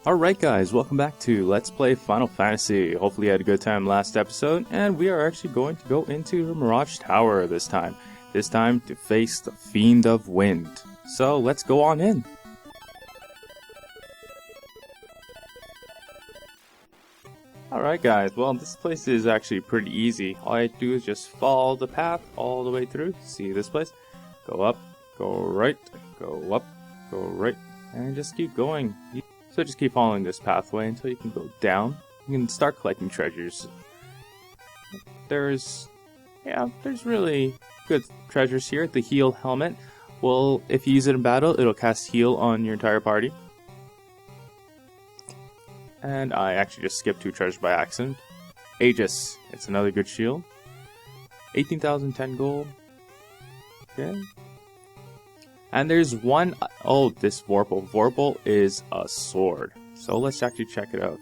Alright guys, welcome back to Let's Play Final Fantasy. Hopefully you had a good time last episode, and we are actually going to go into the Mirage Tower this time. This time to face the Fiend of Wind. So let's go on in. Alright guys, well this place is actually pretty easy. All I do is just follow the path all the way through. See this place? Go up, go right, go up, go right, and just keep going. So just keep following this pathway until you can go down. You can start collecting treasures. There's really good treasures here. The heal helmet. Well, if you use it in battle, it'll cast heal on your entire party. And I actually just skipped 2 treasures by accident. Aegis. It's another good shield. 18,010 gold. Okay. And there's one, oh, this Vorpal. Vorpal is a sword. So let's actually check it out.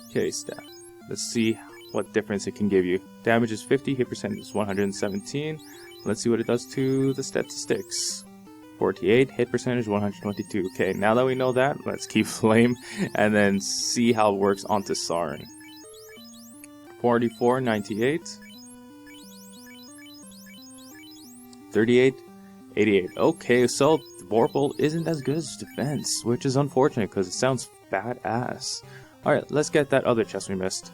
Okay, stat. Let's see what difference it can give you. Damage is 50, hit percentage is 117. Let's see what it does to the statistics. 48, hit percentage 122. Okay, now that we know that, let's keep flame and then see how it works onto Sarin. 44, 98. 38. 88. Okay, so Vorpal isn't as good as defense, which is unfortunate because it sounds badass. Alright, let's get that other chest we missed.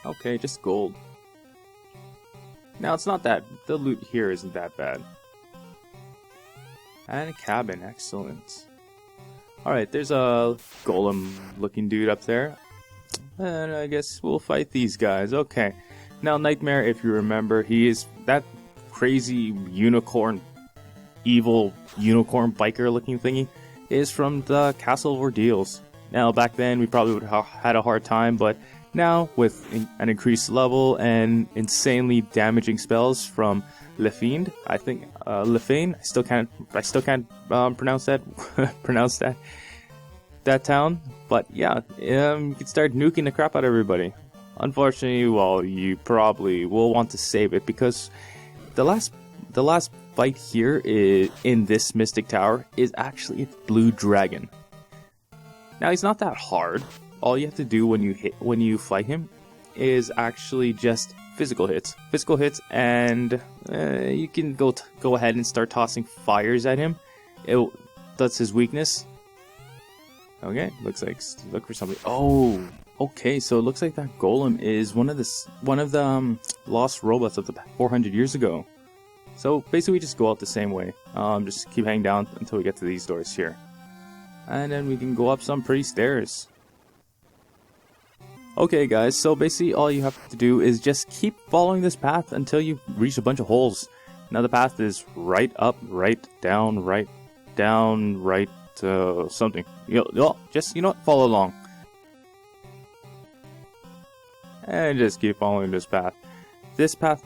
Okay, just gold. Now it's not that, the loot here isn't that bad. And a cabin, excellent. Alright, there's a golem looking dude up there. And I guess we'll fight these guys. Okay. Now, Nightmare, if you remember, he is that crazy unicorn, evil unicorn biker looking thingy, is from the Castle of Ordeals. Now, back then, we probably would have had a hard time, but now, with an increased level and insanely damaging spells from Le Fiend, I think, Le Fiend, I still can't pronounce that town, but yeah, you can start nuking the crap out of everybody. Unfortunately, well, you probably will want to save it because the last fight here in this Mystic Tower is actually a blue dragon. Now he's not that hard. All you have to do when you fight him is actually just physical hits, and you can go ahead and start tossing fires at him. That's his weakness. Okay, look for somebody. Oh, okay. So it looks like that golem is one of the lost robots of the 400 years ago. So basically, we just go out the same way. Just keep heading down until we get to these doors here, and then we can go up some pretty stairs. Okay, guys. So basically, all you have to do is just keep following this path until you reach a bunch of holes. Now the path is right up, right down, right down, right. Something. Just follow along. And just keep following this path. This path,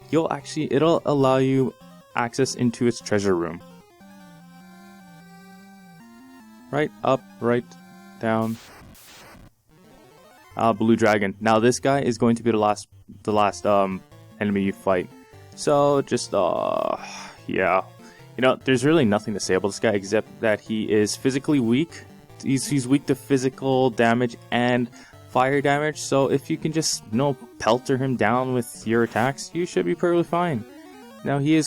it'll allow you access into its treasure room. Right up, right down. Blue dragon. Now this guy is going to be the last enemy you fight. So just yeah. There's really nothing to say about this guy except that he is physically weak. He's weak to physical damage and fire damage. So if you can just, pelter him down with your attacks, you should be perfectly fine. Now he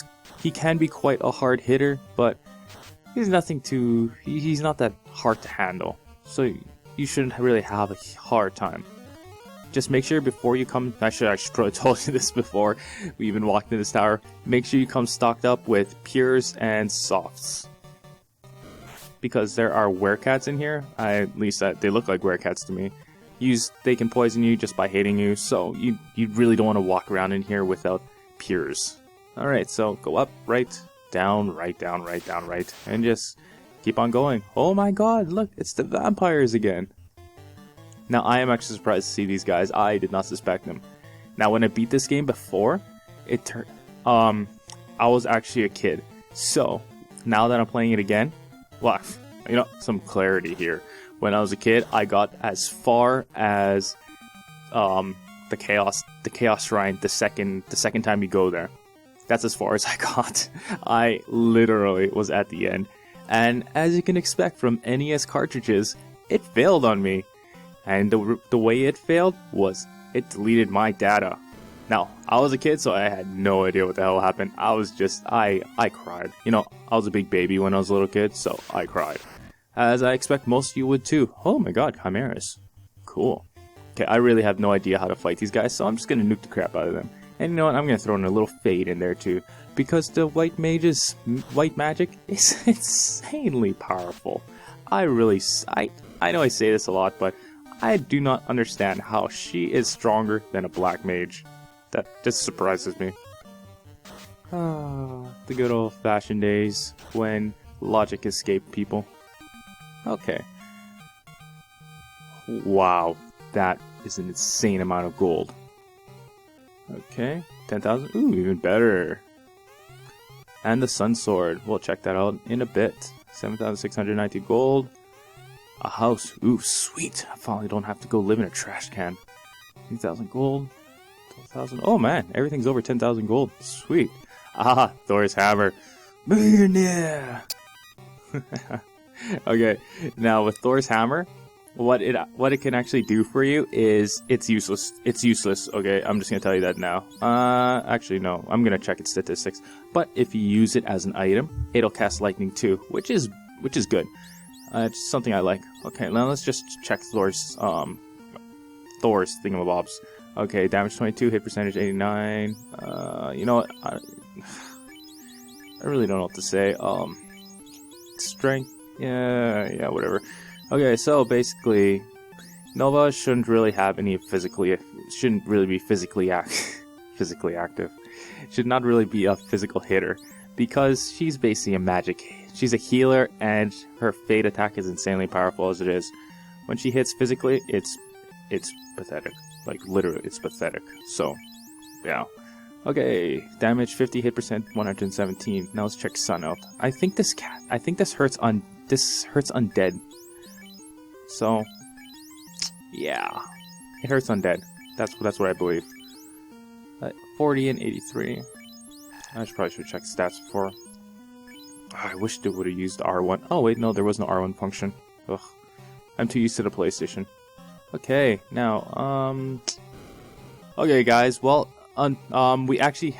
can be quite a hard hitter, but he's not that hard to handle. So you shouldn't really have a hard time. Just make sure before you come, I should probably told you this before we even walked into this tower, make sure you come stocked up with pures and softs. Because there are werecats in here, at least they look like werecats to me. They can poison you just by hitting you, so you really don't want to walk around in here without pures. Alright, so go up, right, down, right, down, right, down, right, and just keep on going. Oh my god, look, it's the vampires again. Now, I am actually surprised to see these guys. I did not suspect them. Now, when I beat this game before, I was actually a kid. So, now that I'm playing it again, well, some clarity here. When I was a kid, I got as far as the Chaos Shrine the second time you go there. That's as far as I got. I literally was at the end. And as you can expect from NES cartridges, it failed on me. And the way it failed was it deleted my data. Now, I was a kid, so I had no idea what the hell happened. I was just, I cried. You know, I was a big baby when I was a little kid, so I cried. As I expect most of you would too. Oh my god, chimeras. Cool. Okay, I really have no idea how to fight these guys, so I'm just gonna nuke the crap out of them. And you know what, I'm gonna throw in a little fade in there too. Because the white magic is insanely powerful. I know I say this a lot, but I do not understand how she is stronger than a black mage. That just surprises me. Ah, the good old-fashioned days when logic escaped people. Okay. Wow, that is an insane amount of gold. Okay, 10,000. Ooh, even better. And the Sun Sword. We'll check that out in a bit. 7,690 gold. A house. Ooh, sweet. I finally don't have to go live in a trash can. 3,000 gold. 12,000. Oh man, everything's over 10,000 gold. Sweet. Ah, Thor's hammer. Millionaire. Okay, now with Thor's hammer, what it can actually do for you is it's useless. It's useless. Okay, I'm just gonna tell you that now. Actually no, I'm gonna check its statistics. But if you use it as an item, it'll cast lightning too, which is good. It's something I like. Okay, now let's just check Thor's thingamabobs. Okay, damage 22, hit percentage 89. You know what? I really don't know what to say. Strength. Yeah, whatever. Okay, so basically, Nova shouldn't really have any shouldn't really be physically active. Should not really be a physical hitter because she's basically she's a healer and her fade attack is insanely powerful as it is. When she hits physically, it's pathetic. Like literally, it's pathetic. So, yeah. Okay, damage 50, hit percent 117. Now let's check Sun Health. I think this hurts undead. So, yeah, it hurts undead. That's what I believe. 40 and 83. I probably should check stats before. I wish they would have used R1. Oh wait, no, there was no R1 function. Ugh, I'm too used to the PlayStation. Okay, now, okay, guys. Well, we actually,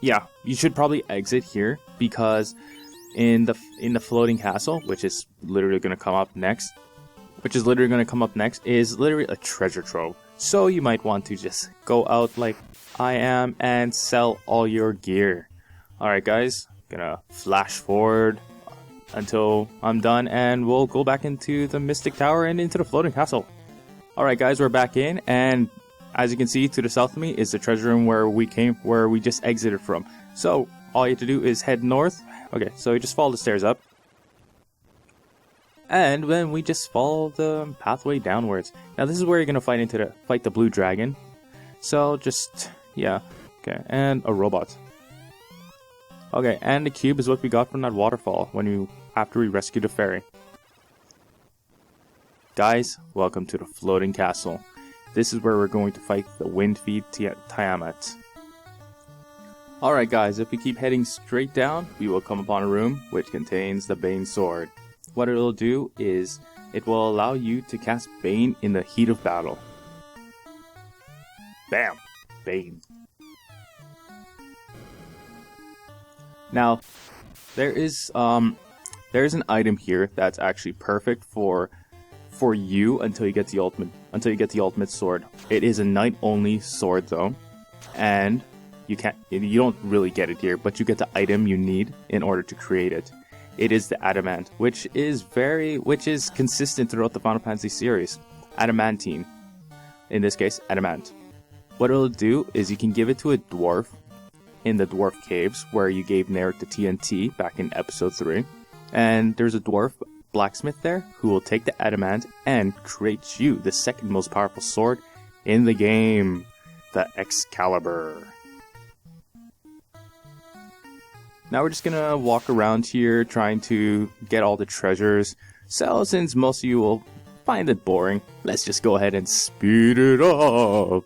yeah, you should probably exit here because in the floating castle, which is literally going to come up next, is literally a treasure trove. So you might want to just go out like I am and sell all your gear. Alright guys, gonna flash forward until I'm done and we'll go back into the Mystic Tower and into the floating castle. Alright guys, we're back in and as you can see to the south of me is the treasure room where we just exited from. So all you have to do is head north. Okay, so you just follow the stairs up. And then we just follow the pathway downwards. Now this is where you're gonna fight the blue dragon. So just yeah. Okay, and a robot. Okay, and the cube is what we got from that waterfall after we rescued the fairy. Guys, welcome to the floating castle. This is where we're going to fight the wind fiend Tiamat. Alright guys, if we keep heading straight down, we will come upon a room which contains the Bane sword. What it'll do is, it will allow you to cast Bane in the heat of battle. Bam! Bane. Now, there's an item here that's actually perfect for you until you get the ultimate sword. It is a knight only sword though, and you don't really get it here, but you get the item you need in order to create it. It is the adamant, which is consistent throughout the Final Fantasy series. Adamantine. In this case, adamant. What it'll do is you can give it to a dwarf in the dwarf caves where you gave Narek the TNT back in episode 3. And there's a dwarf blacksmith there who will take the adamant and create you the second most powerful sword in the game, the Excalibur. Now we're just gonna walk around here trying to get all the treasures. So since most of you will find it boring, let's just go ahead and speed it up.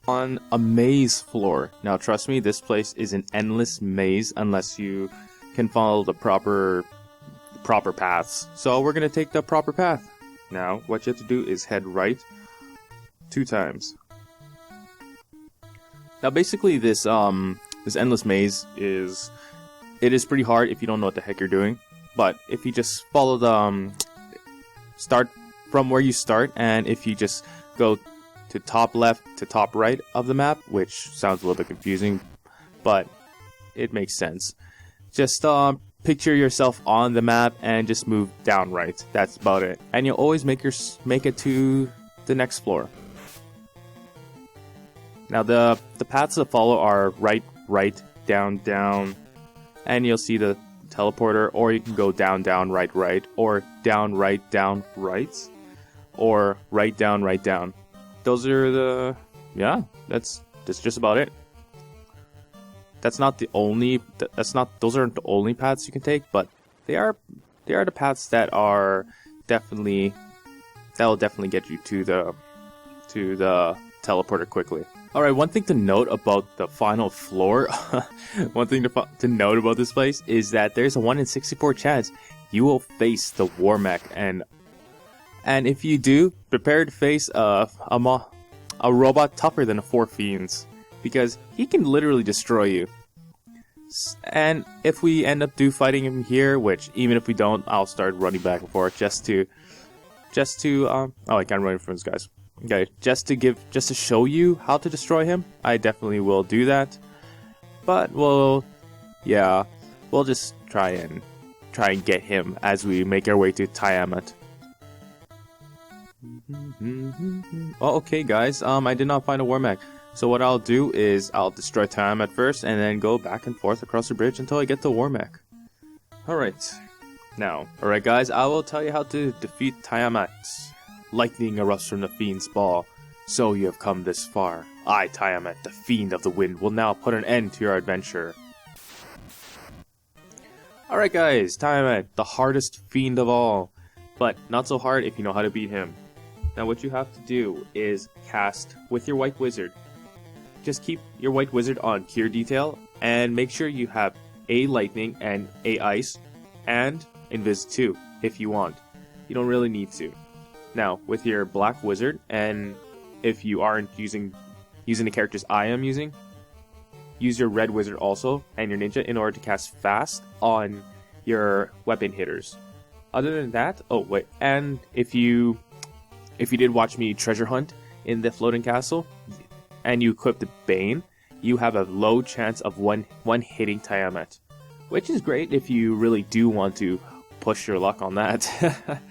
on a maze floor. Now trust me, this place is an endless maze unless you can follow the proper paths. So we're gonna take the proper path. Now what you have to do is head right 2 times. Now basically this endless maze is pretty hard if you don't know what the heck you're doing. But if you just follow the start from where you start, and if you just go to top left to top right of the map, which sounds a little bit confusing, but it makes sense. Just picture yourself on the map and just move down right. That's about it. And you'll always make it to the next floor. Now the paths to follow are right, down, and you'll see the teleporter, or you can go down, right, or down, right, or right, down. Those are the, yeah, that's just about it. Those aren't the only paths you can take, but they are the paths that will definitely get you to the teleporter quickly. Alright, one thing to note about the final floor, one thing to note about this place is that there's a 1 in 64 chance you will face the war mech, and if you do, prepare to face a robot tougher than 4 fiends, because he can literally destroy you. And if we end up fighting him here, which even if we don't, I'll start running back and forth just to oh, I can't run from these guys. Okay, just to show you how to destroy him, I definitely will do that. But we'll just try and get him as we make our way to Tiamat. Oh, okay, guys. I did not find a war mech. So what I'll do is I'll destroy Tiamat first, and then go back and forth across the bridge until I get the war mech. Alright. Alright guys, I will tell you how to defeat Tiamat. Lightning erupts from the Fiend's ball. So you have come this far. I, Tiamat, the Fiend of the Wind, will now put an end to your adventure. Alright guys, Tiamat, the hardest fiend of all. But not so hard if you know how to beat him. Now what you have to do is cast with your White Wizard. Just keep your White Wizard on Cure Detail, and make sure you have A Lightning and A Ice, and Invis 2 if you want. You don't really need to. Now, with your Black Wizard, and if you aren't using the characters I am using, use your Red Wizard also, and your Ninja, in order to cast fast on your weapon hitters. Other than that, oh wait, and if you did watch me treasure hunt in the floating castle, and you equip the Bane, you have a low chance of one hitting Tiamat, which is great if you really do want to push your luck on that.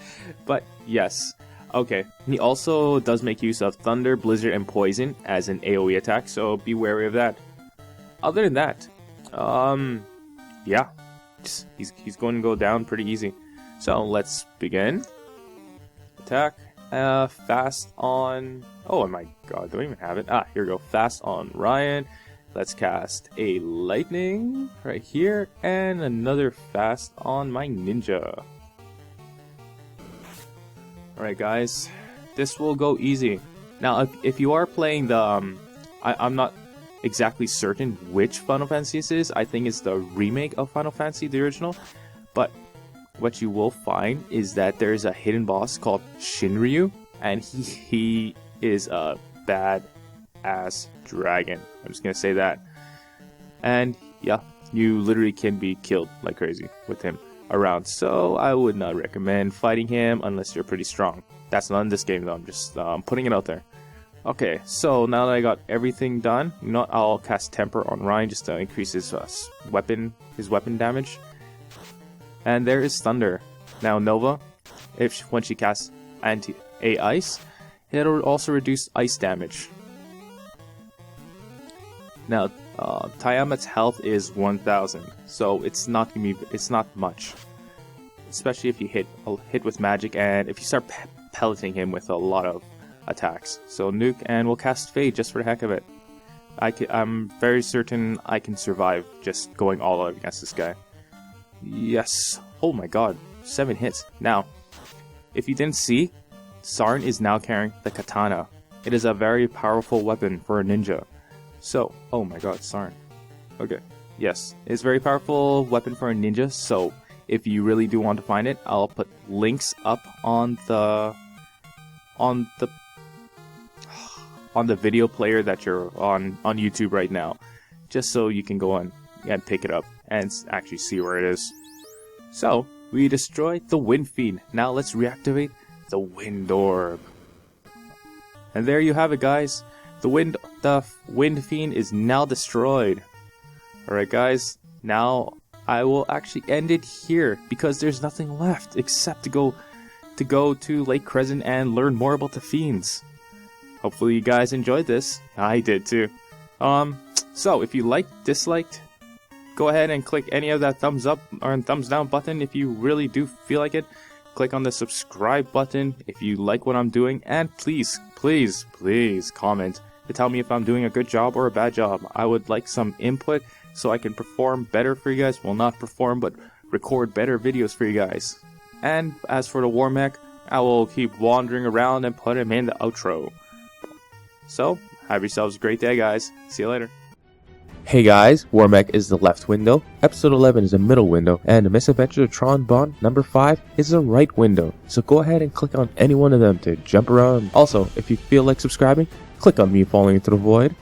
But yes, okay. He also does make use of Thunder, Blizzard, and Poison as an AoE attack, so be wary of that. Other than that, yeah, he's going to go down pretty easy. So let's begin. Attack. Fast on... Oh my god, don't even have it. Ah, here we go. Fast on Ryan. Let's cast a Lightning right here, and another fast on my Ninja. Alright guys, this will go easy. Now, if you are playing the... I'm not exactly certain which Final Fantasy this is. I think it's the remake of Final Fantasy, the original. But what you will find is that there's a hidden boss called Shinryu, and he is a bad-ass dragon. I'm just gonna say that. And yeah, you literally can be killed like crazy with him around, so I would not recommend fighting him unless you're pretty strong. That's not in this game though, I'm just putting it out there. Okay, so now that I got everything done, you know what, I'll cast Temper on Ryan just to increase his weapon damage. And there is Thunder. Now Nova, when she casts A Ice, it'll also reduce ice damage. Now Tiamat's health is 1000, so it's not much, especially if you hit with magic, and if you start pelleting him with a lot of attacks. So nuke, and we'll cast Fade just for the heck of it. I'm very certain I can survive just going all out against this guy. Yes. Oh my god. 7 hits. Now, if you didn't see, Sarn is now carrying the katana. It is a very powerful weapon for a ninja. So, oh my god, Sarn. Okay, yes, it's a very powerful weapon for a ninja, so if you really do want to find it, I'll put links up on the video player that you're on YouTube right now, just so you can go on and pick it up and actually see where it is. So, we destroyed the Wind Fiend. Now let's reactivate the Wind Orb. And there you have it, guys. The Wind Fiend is now destroyed. Alright guys, now I will actually end it here because there's nothing left except to go to Lake Crescent and learn more about the fiends. Hopefully you guys enjoyed this. I did too. So if you disliked, go ahead and click any of that thumbs up or thumbs down button if you really do feel like it. Click on the subscribe button if you like what I'm doing, and please comment to tell me if I'm doing a good job or a bad job. I would like some input so I can perform better for you guys. Well, not perform, but record better videos for you guys. And as for the War Mech, I will keep wandering around and put him in the outro. So, have yourselves a great day, guys. See you later. Hey guys, War Mech is the left window, Episode 11 is the middle window, and the Misadventure of Tron Bond number 5 is the right window. So go ahead and click on any one of them to jump around. Also, if you feel like subscribing, click on me falling into the void.